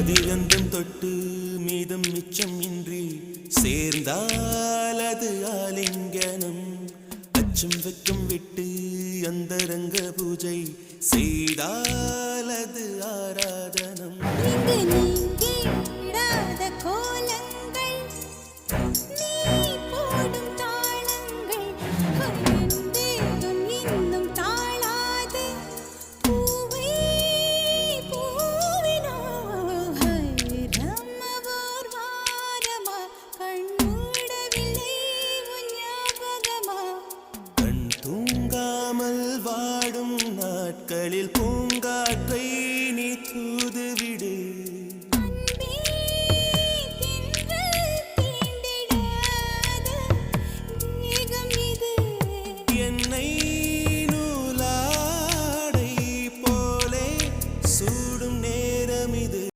பதிகந்தம் தொட்டு மீதம் மிச்சம் இன்றி சேர்ந்தால் அது ஆலிங்கனம். அச்சம் வெக்கம் விட்டு அந்தரங்க பூஜை செய்தால் அது ஆராதனம்.